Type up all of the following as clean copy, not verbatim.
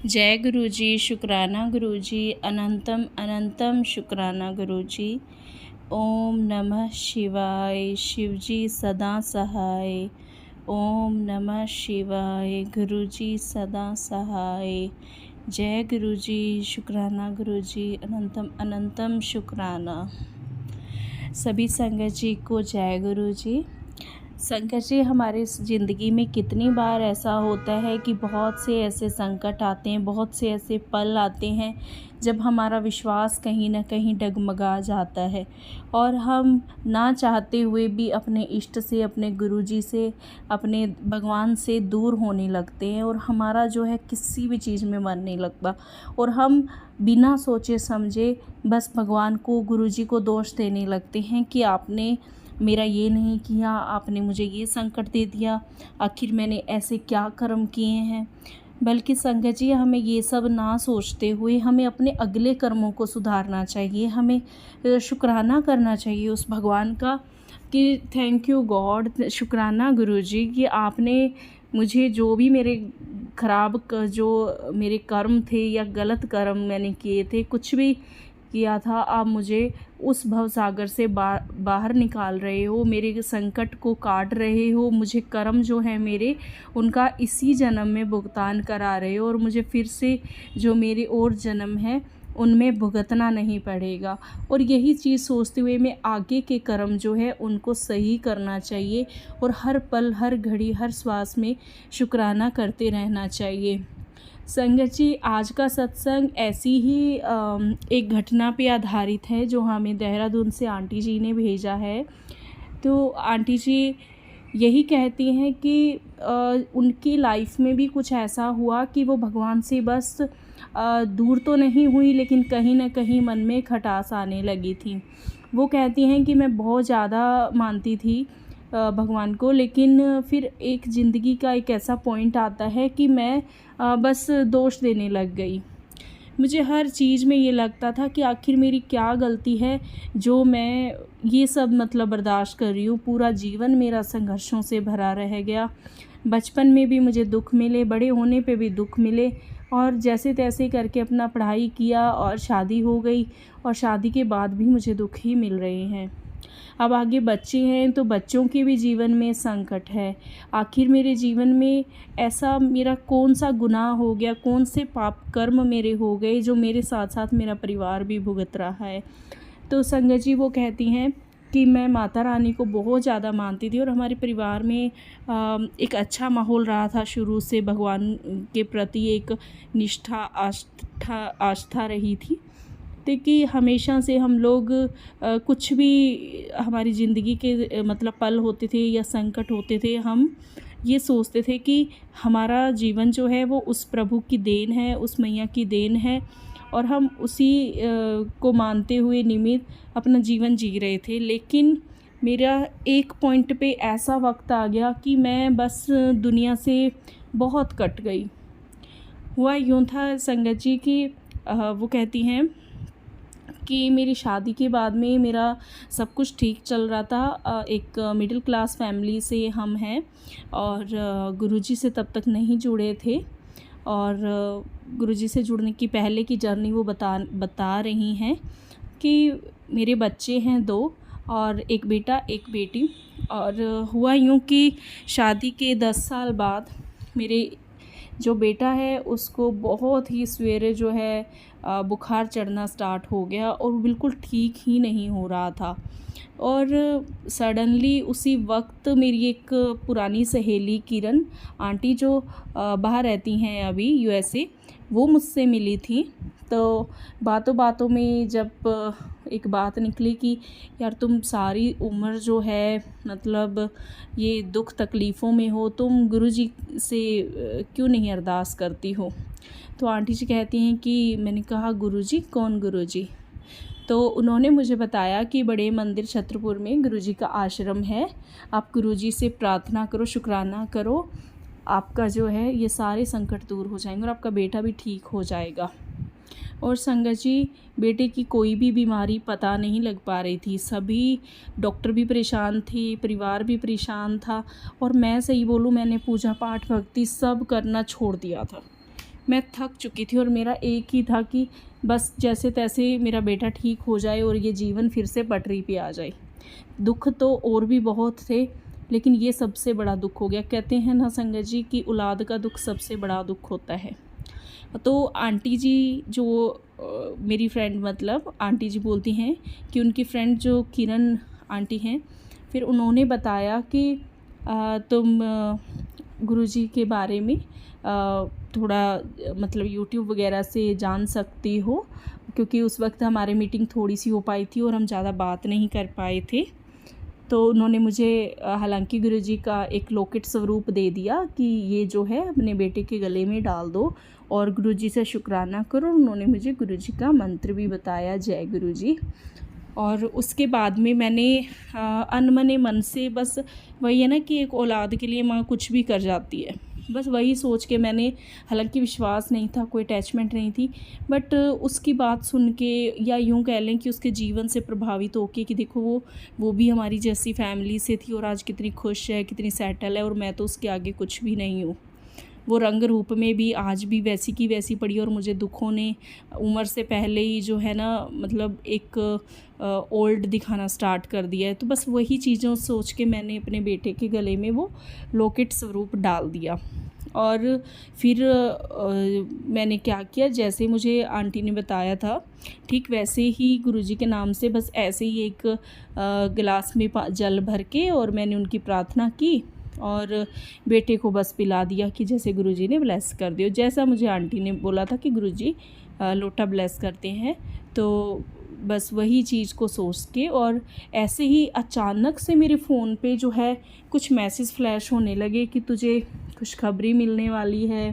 जय गुरु जी, शुक्राना गुरु जी, अनंतम अनंतम शुक्राना गुरु जी। ओम नमः शिवाय, शिव जी सदा सहाय। ओम नमः शिवाय, गुरु जी सदा सहाय। जय गुरु जी, शुक्राना गुरु जी, अनंतम अनंतम शुक्राना। सभी संगत जी को जय गुरु जी। संकट जी, हमारे ज़िंदगी में कितनी बार ऐसा होता है कि बहुत से ऐसे संकट आते हैं, बहुत से ऐसे पल आते हैं जब हमारा विश्वास कहीं ना कहीं डगमगा जाता है और हम ना चाहते हुए भी अपने इष्ट से, अपने गुरुजी से, अपने भगवान से दूर होने लगते हैं और हमारा जो है किसी भी चीज़ में मन नहीं लगता और हम बिना सोचे समझे बस भगवान को, गुरुजी को दोष देने लगते हैं कि आपने मेरा ये नहीं किया, आपने मुझे ये संकट दे दिया, आखिर मैंने ऐसे क्या कर्म किए हैं। बल्कि संगत जी, हमें ये सब ना सोचते हुए हमें अपने अगले कर्मों को सुधारना चाहिए। हमें शुक्राना करना चाहिए उस भगवान का कि थैंक यू गॉड, शुक्राना गुरुजी कि आपने मुझे जो भी मेरे जो मेरे कर्म थे या गलत कर्म मैंने किए थे, कुछ भी किया था, आप मुझे उस भव सागर से बाहर निकाल रहे हो, मेरे संकट को काट रहे हो, मुझे कर्म जो है मेरे उनका इसी जन्म में भुगतान करा रहे हो और मुझे फिर से जो मेरे और जन्म है उनमें भुगतना नहीं पड़ेगा। और यही चीज़ सोचते हुए मैं आगे के कर्म जो है उनको सही करना चाहिए और हर पल, हर घड़ी, हर श्वास में शुक्राना करते रहना चाहिए। संगत जी, आज का सत्संग ऐसी ही एक घटना पे आधारित है जो हमें देहरादून से आंटी जी ने भेजा है। तो आंटी जी यही कहती हैं कि उनकी लाइफ में भी कुछ ऐसा हुआ कि वो भगवान से बस दूर तो नहीं हुई, लेकिन कहीं ना कहीं मन में खटास आने लगी थी। वो कहती हैं कि मैं बहुत ज़्यादा मानती थी भगवान को, लेकिन फिर एक ज़िंदगी का एक ऐसा पॉइंट आता है कि मैं बस दोष देने लग गई। मुझे हर चीज़ में ये लगता था कि आखिर मेरी क्या गलती है जो मैं ये सब बर्दाश्त कर रही हूँ। पूरा जीवन मेरा संघर्षों से भरा रह गया। बचपन में भी मुझे दुख मिले, बड़े होने पे भी दुख मिले और जैसे तैसे करके अपना पढ़ाई किया और शादी हो गई और शादी के बाद भी मुझे दुख ही मिल रहे हैं। अब आगे बच्चे हैं तो बच्चों के भी जीवन में संकट है। आखिर मेरे जीवन में ऐसा मेरा कौन सा गुनाह हो गया, कौन से पाप कर्म मेरे हो गए जो मेरे साथ साथ मेरा परिवार भी भुगत रहा है। तो संगत जी वो कहती हैं कि मैं माता रानी को बहुत ज़्यादा मानती थी और हमारे परिवार में एक अच्छा माहौल रहा था। शुरू से भगवान के प्रति एक निष्ठा, आस्था रही थी। तो कि हमेशा से हम लोग कुछ भी हमारी ज़िंदगी के पल होते थे या संकट होते थे, हम ये सोचते थे कि हमारा जीवन जो है वो उस प्रभु की देन है, उस मैया की देन है और हम उसी को मानते हुए निमित्त अपना जीवन जी रहे थे। लेकिन मेरा एक पॉइंट पे ऐसा वक्त आ गया कि मैं बस दुनिया से बहुत कट गई। हुआ यूँ था संगत जी कि वो कहती हैं कि मेरी शादी के बाद में मेरा सब कुछ ठीक चल रहा था। एक मिडिल क्लास फैमिली से हम हैं और गुरुजी से तब तक नहीं जुड़े थे और गुरुजी से जुड़ने की पहले की जर्नी वो बता रही हैं कि मेरे बच्चे हैं 2 और एक बेटा एक बेटी। और हुआ यूँ कि शादी के 10 साल बाद मेरे जो बेटा है उसको बहुत ही सवेरे जो है बुखार चढ़ना स्टार्ट हो गया और वो बिल्कुल ठीक ही नहीं हो रहा था। और सडनली उसी वक्त मेरी एक पुरानी सहेली किरण आंटी जो बाहर रहती हैं अभी USA, वो मुझसे मिली थी। तो बातों बातों में जब एक बात निकली कि यार तुम सारी उम्र जो है ये दुख तकलीफ़ों में हो, तुम गुरुजी से क्यों नहीं अरदास करती हो। तो आंटी जी कहती हैं कि मैंने कहा गुरुजी, कौन गुरुजी? तो उन्होंने मुझे बताया कि बड़े मंदिर छत्रपुर में गुरुजी का आश्रम है, आप गुरुजी से प्रार्थना करो, शुक्राना करो, आपका जो है ये सारे संकट दूर हो जाएंगे और आपका बेटा भी ठीक हो जाएगा। और संगत जी, बेटे की कोई भी बीमारी पता नहीं लग पा रही थी। सभी डॉक्टर भी परेशान थे, परिवार भी परेशान था और मैं सही बोलूँ, मैंने पूजा पाठ भक्ति सब करना छोड़ दिया था। मैं थक चुकी थी और मेरा एक ही था कि बस जैसे तैसे मेरा बेटा ठीक हो जाए और ये जीवन फिर से पटरी पे आ जाए। दुख तो और भी बहुत थे, लेकिन ये सबसे बड़ा दुख हो गया। कहते हैं ना संगत जी कि औलाद का दुख सबसे बड़ा दुख होता है। तो आंटी जी जो मेरी फ्रेंड, मतलब आंटी जी बोलती हैं कि उनकी फ्रेंड जो किरण आंटी हैं, फिर उन्होंने बताया कि तुम गुरुजी के बारे में थोड़ा मतलब यूट्यूब वगैरह से जान सकती हो, क्योंकि उस वक्त हमारी मीटिंग थोड़ी सी हो पाई थी और हम ज़्यादा बात नहीं कर पाए थे। तो उन्होंने मुझे हालांकि गुरुजी का एक लॉकेट स्वरूप दे दिया कि ये जो है अपने बेटे के गले में डाल दो और गुरुजी से शुक्राना करो। उन्होंने मुझे गुरुजी का मंत्र भी बताया, जय गुरुजी। और उसके बाद में मैंने अनमने मन से, बस वही है ना कि एक औलाद के लिए माँ कुछ भी कर जाती है, बस वही सोच के मैंने, हालांकि विश्वास नहीं था, कोई अटैचमेंट नहीं थी, बट उसकी बात सुन के, या यूँ कह लें कि उसके जीवन से प्रभावित होके कि देखो वो भी हमारी जैसी फैमिली से थी और आज कितनी खुश है, कितनी सेटल है, और मैं तो उसके आगे कुछ भी नहीं हूँ। वो रंग रूप में भी आज भी वैसी की वैसी पड़ी, और मुझे दुखों ने उम्र से पहले ही जो है ना, मतलब एक ओल्ड दिखाना स्टार्ट कर दिया है। तो बस वही चीज़ों सोच के मैंने अपने बेटे के गले में वो लॉकेट स्वरूप डाल दिया। और फिर मैंने क्या किया, जैसे मुझे आंटी ने बताया था ठीक वैसे ही गुरुजी के नाम से बस ऐसे ही एक गिलास में जल भर के और मैंने उनकी प्रार्थना की और बेटे को बस पिला दिया कि जैसे गुरुजी ने ब्लेस कर दियो, जैसा मुझे आंटी ने बोला था कि गुरुजी लोटा ब्लेस करते हैं। तो बस वही चीज़ को सोच के, और ऐसे ही अचानक से मेरे फ़ोन पे जो है कुछ मैसेज फ्लैश होने लगे कि तुझे खुशखबरी मिलने वाली है,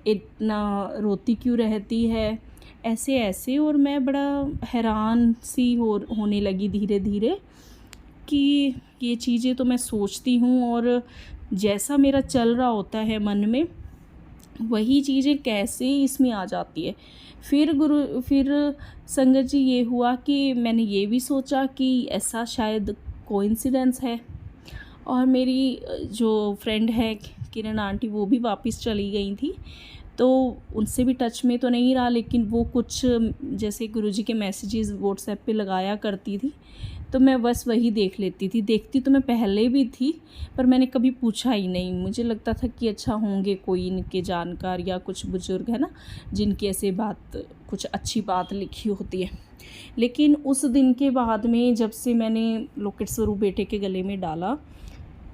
इतना रोती क्यों रहती है, ऐसे ऐसे। और मैं बड़ा हैरान सी होने लगी धीरे धीरे कि ये चीज़ें तो मैं सोचती हूँ और जैसा मेरा चल रहा होता है मन में, वही चीज़ें कैसे इसमें आ जाती है। फिर संगत जी ये हुआ कि मैंने ये भी सोचा कि ऐसा शायद कोइंसिडेंस है। और मेरी जो फ्रेंड है किरण आंटी, वो भी वापस चली गई थी, तो उनसे भी टच में तो नहीं रहा, लेकिन वो कुछ जैसे गुरुजी के मैसेजेस व्हाट्सएप पे लगाया करती थी, तो मैं बस वही देख लेती थी। देखती तो मैं पहले भी थी, पर मैंने कभी पूछा ही नहीं। मुझे लगता था कि अच्छा होंगे कोई इनके जानकार या कुछ बुजुर्ग है ना, जिनकी ऐसे बात, कुछ अच्छी बात लिखी होती है। लेकिन उस दिन के बाद में जब से मैंने लॉकेट स्वरूप बेटे के गले में डाला,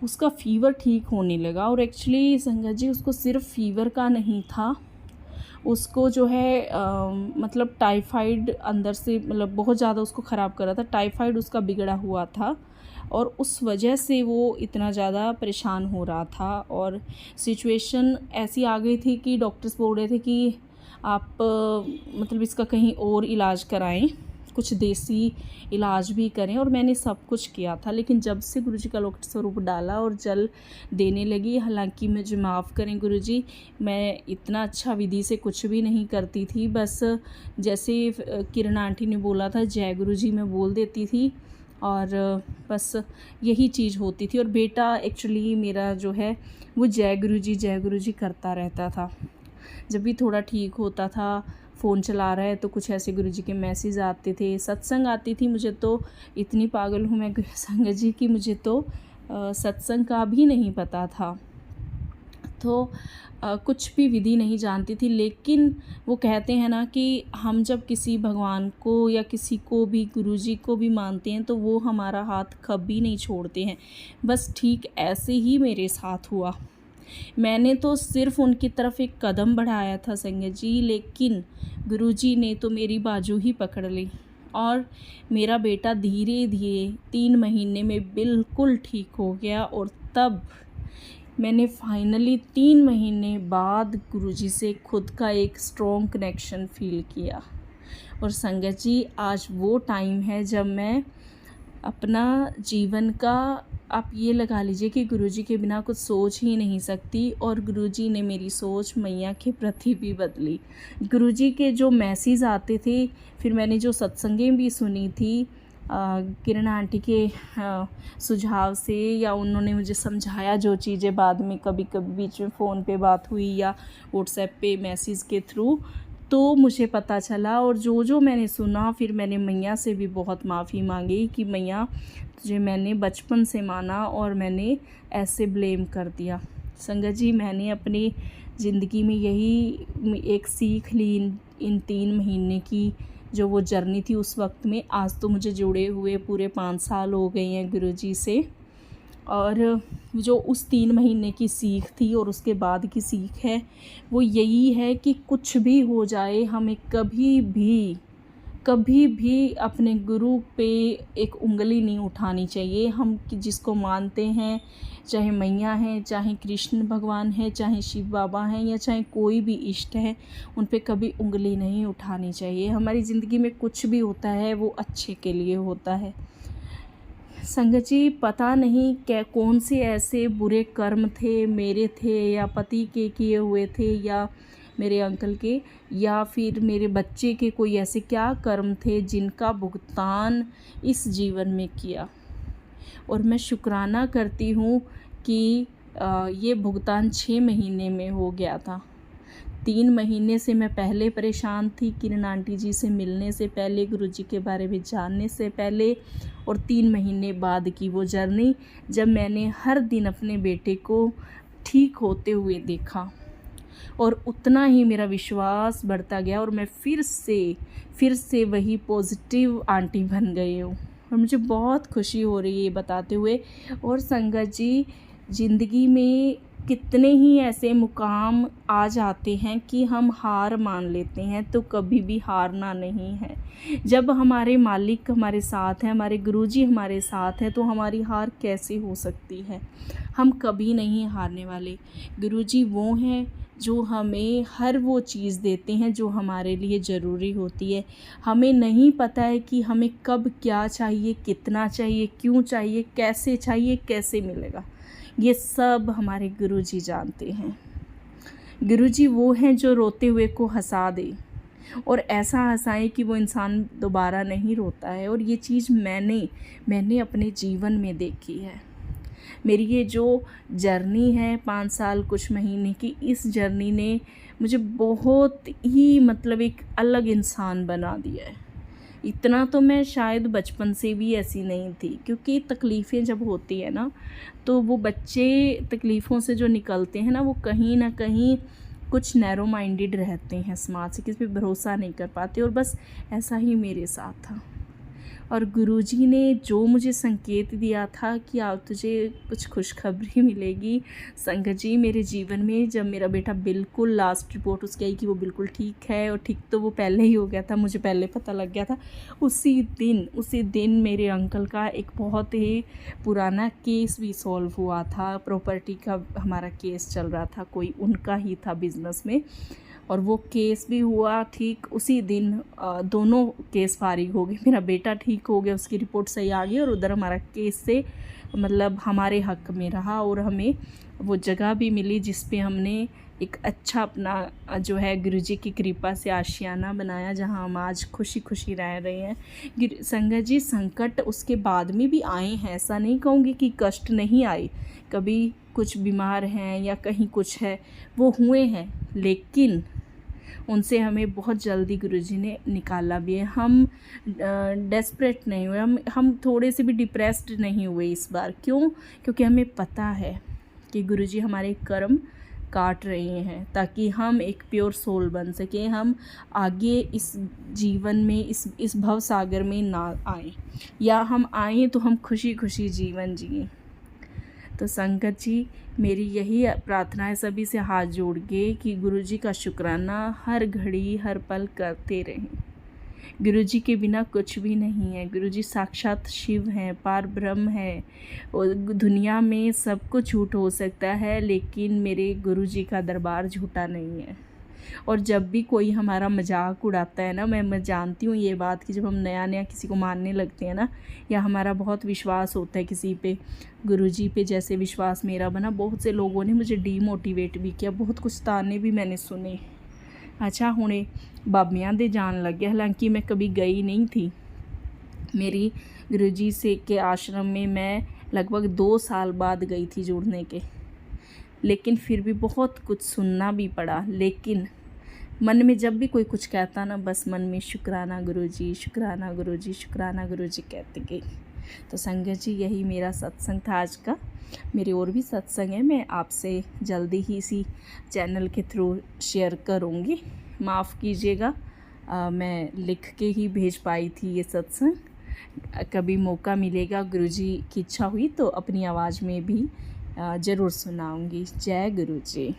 उसका फ़ीवर ठीक होने लगा। और एक्चुअली संगत जी उसको सिर्फ फ़ीवर का नहीं था, उसको जो है मतलब टाइफाइड अंदर से, मतलब बहुत ज़्यादा उसको ख़राब कर रहा था। टाइफाइड उसका बिगड़ा हुआ था और उस वजह से वो इतना ज़्यादा परेशान हो रहा था। और सिचुएशन ऐसी आ गई थी कि डॉक्टर्स बोल रहे थे कि आप मतलब इसका कहीं और इलाज कराएं, कुछ देसी इलाज भी करें। और मैंने सब कुछ किया था, लेकिन जब से गुरुजी का लॉकेट स्वरूप डाला और जल देने लगी, हालांकि मुझे माफ़ करें गुरुजी, मैं इतना अच्छा विधि से कुछ भी नहीं करती थी। बस जैसे किरण आंटी ने बोला था जय गुरुजी, मैं बोल देती थी और बस यही चीज़ होती थी। और बेटा एक्चुअली मेरा जो है वो जय गुरुजी करता रहता था। जब भी थोड़ा ठीक होता था, फ़ोन चला रहा है तो कुछ ऐसे गुरुजी के मैसेज आते थे, सत्संग आती थी। मुझे तो इतनी पागल हूँ मैं संगत जी कि मुझे तो सत्संग का भी नहीं पता था, तो कुछ भी विधि नहीं जानती थी। लेकिन वो कहते हैं ना कि हम जब किसी भगवान को या किसी को भी, गुरुजी को भी मानते हैं, तो वो हमारा हाथ कभी नहीं छोड़ते हैं। बस ठीक ऐसे ही मेरे साथ हुआ। मैंने तो सिर्फ उनकी तरफ एक कदम बढ़ाया था संगत जी, लेकिन गुरुजी ने तो मेरी बाजू ही पकड़ ली और मेरा बेटा धीरे धीरे 3 महीने में बिल्कुल ठीक हो गया। और तब मैंने फाइनली 3 महीने बाद गुरुजी से खुद का एक स्ट्रॉन्ग कनेक्शन फील किया। और संगत जी आज वो टाइम है जब मैं अपना जीवन का, आप ये लगा लीजिए कि गुरुजी के बिना कुछ सोच ही नहीं सकती। और गुरुजी ने मेरी सोच मैया के प्रति भी बदली। गुरुजी के जो मैसेज आते थे, फिर मैंने जो सत्संगें भी सुनी थी, किरण आंटी के सुझाव से, या उन्होंने मुझे समझाया जो चीज़ें बाद में कभी कभी बीच में फ़ोन पे बात हुई या व्हाट्सएप पे मैसेज के थ्रू, तो मुझे पता चला। और जो मैंने सुना, फिर मैंने मैया से भी बहुत माफ़ी मांगी कि मैया तुझे मैंने बचपन से माना और मैंने ऐसे ब्लेम कर दिया। संगत जी, मैंने अपनी ज़िंदगी में यही एक सीख ली इन 3 महीने की जो वो जर्नी थी उस वक्त में। आज तो मुझे जुड़े हुए पूरे 5 साल हो गए हैं गुरुजी से, और जो उस 3 महीने की सीख थी और उसके बाद की सीख है वो यही है कि कुछ भी हो जाए, हमें कभी भी अपने गुरु पे एक उंगली नहीं उठानी चाहिए। हम जिसको मानते हैं, चाहे मैया हैं, चाहे कृष्ण भगवान हैं, चाहे शिव बाबा हैं, या चाहे कोई भी इष्ट है, उन पे कभी उंगली नहीं उठानी चाहिए। हमारी ज़िंदगी में कुछ भी होता है वो अच्छे के लिए होता है। संगत जी, पता नहीं क्या कौन से ऐसे बुरे कर्म थे, मेरे थे या पति के किए हुए थे या मेरे अंकल के या फिर मेरे बच्चे के, कोई ऐसे क्या कर्म थे जिनका भुगतान इस जीवन में किया। और मैं शुक्राना करती हूँ कि ये भुगतान 6 महीने में हो गया था। 3 महीने से मैं पहले परेशान थी, किरण आंटी जी से मिलने से पहले, गुरुजी के बारे में जानने से पहले, और 3 महीने बाद की वो जर्नी जब मैंने हर दिन अपने बेटे को ठीक होते हुए देखा, और उतना ही मेरा विश्वास बढ़ता गया और मैं फिर से वही पॉजिटिव आंटी बन गई हूँ। और मुझे बहुत खुशी हो रही है ये बताते हुए। और संगत जी, ज़िंदगी में कितने ही ऐसे मुकाम आ जाते हैं कि हम हार मान लेते हैं, तो कभी भी हारना नहीं है। जब हमारे मालिक हमारे साथ हैं, हमारे गुरुजी हमारे साथ हैं, तो हमारी हार कैसे हो सकती है। हम कभी नहीं हारने वाले। गुरुजी वो हैं जो हमें हर वो चीज़ देते हैं जो हमारे लिए ज़रूरी होती है। हमें नहीं पता है कि हमें कब क्या चाहिए, कितना चाहिए, क्यों चाहिए, कैसे मिलेगा, ये सब हमारे गुरुजी जानते हैं। गुरुजी वो हैं जो रोते हुए को हंसा दे, और ऐसा हंसाए कि वो इंसान दोबारा नहीं रोता है। और ये चीज़ मैंने अपने जीवन में देखी है। मेरी ये जो जर्नी है 5 साल कुछ महीने की, इस जर्नी ने मुझे बहुत ही मतलब एक अलग इंसान बना दिया है। इतना तो मैं शायद बचपन से भी ऐसी नहीं थी, क्योंकि तकलीफ़ें जब होती है ना, तो वो बच्चे तकलीफ़ों से जो निकलते हैं ना, वो कहीं ना कहीं कुछ नैरो माइंडेड रहते हैं, समाज से किसी पे भरोसा नहीं कर पाते। और बस ऐसा ही मेरे साथ था। और गुरुजी ने जो मुझे संकेत दिया था कि आप तुझे कुछ खुशखबरी मिलेगी। संगत जी, मेरे जीवन में जब मेरा बेटा बिल्कुल लास्ट रिपोर्ट उसकी आई कि वो बिल्कुल ठीक है, और ठीक तो वो पहले ही हो गया था, मुझे पहले पता लग गया था। उसी दिन मेरे अंकल का एक बहुत ही पुराना केस भी सॉल्व हुआ था। प्रॉपर्टी का हमारा केस चल रहा था, कोई उनका ही था बिज़नेस में, और वो केस भी हुआ ठीक उसी दिन। दोनों केस फारिग हो गए, मेरा बेटा ठीक हो गया, उसकी रिपोर्ट सही आ गई, और उधर हमारा केस से मतलब हमारे हक में रहा, और हमें वो जगह भी मिली जिस पे हमने एक अच्छा अपना जो है गुरुजी की कृपा से आशियाना बनाया, जहां हम आज खुशी खुशी रह रहे हैं। संगत जी, संकट उसके बाद में भी आए हैं, ऐसा नहीं कहूँगी कि कष्ट नहीं आए। कभी कुछ बीमार हैं या कहीं कुछ है, वो हुए हैं, लेकिन उनसे हमें बहुत जल्दी गुरुजी ने निकाला भी है। हम डेस्परेट नहीं हुए, हम थोड़े से भी डिप्रेस्ड नहीं हुए इस बार। क्यों? क्योंकि हमें पता है कि गुरुजी हमारे कर्म काट रहे हैं, ताकि हम एक प्योर सोल बन सकें, हम आगे इस जीवन में इस भव सागर में ना आए, या हम आए तो हम खुशी खुशी जीवन जिए। तो संगत जी, मेरी यही प्रार्थना है सभी से हाथ जोड़ के कि गुरुजी का शुक्राना हर घड़ी हर पल करते रहें। गुरुजी के बिना कुछ भी नहीं है। गुरुजी साक्षात शिव हैं, पार ब्रह्म है। और दुनिया में सब कुछ झूठ हो सकता है, लेकिन मेरे गुरुजी का दरबार झूठा नहीं है। और जब भी कोई हमारा मजाक उड़ाता है ना, मैं जानती हूँ ये बात कि जब हम नया किसी को मानने लगते हैं ना, या हमारा बहुत विश्वास होता है किसी पे, गुरुजी पे जैसे विश्वास मेरा बना, बहुत से लोगों ने मुझे डीमोटिवेट भी किया, बहुत कुछ ताने भी मैंने सुने। अच्छा, हुणे बाबियां दे जान लग गया, हालांकि मैं कभी गई नहीं थी। मेरी गुरुजी से के आश्रम में मैं लगभग 2 साल बाद गई थी जुड़ने के, लेकिन फिर भी बहुत कुछ सुनना भी पड़ा। लेकिन मन में जब भी कोई कुछ कहता ना, बस मन में शुक्राना गुरुजी, शुक्राना गुरुजी, शुक्राना गुरुजी कहते गई। तो संगत जी, यही मेरा सत्संग था आज का। मेरे और भी सत्संग है, मैं आपसे जल्दी ही इसी चैनल के थ्रू शेयर करूँगी। माफ़ कीजिएगा, मैं लिख के ही भेज पाई थी ये सत्संग। कभी मौका मिलेगा, गुरुजी की इच्छा हुई तो अपनी आवाज़ में भी ज़रूर सुनाऊंगी। जय गुरु जी।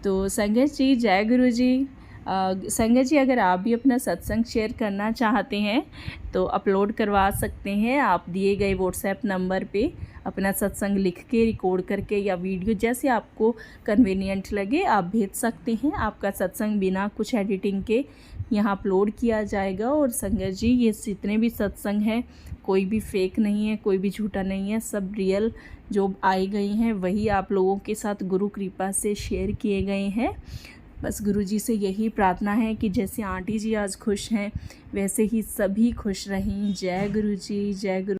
तो संगत जी, जय गुरु जी। संगत जी, अगर आप भी अपना सत्संग शेयर करना चाहते हैं तो अपलोड करवा सकते हैं। आप दिए गए व्हाट्सएप नंबर पे अपना सत्संग लिख के, रिकॉर्ड करके या वीडियो जैसे आपको कन्वीनियंट लगे आप भेज सकते हैं। आपका सत्संग बिना कुछ एडिटिंग के यहाँ अपलोड किया जाएगा। और संगत जी, ये जितने भी सत्संग हैं कोई भी फेक नहीं है, कोई भी झूठा नहीं है, सब रियल जो आई गई हैं वही आप लोगों के साथ गुरु कृपा से शेयर किए गए हैं। बस गुरुजी से यही प्रार्थना है कि जैसे आंटी जी आज खुश हैं वैसे ही सभी खुश रहें। जय गुरु जी, जय गुरु।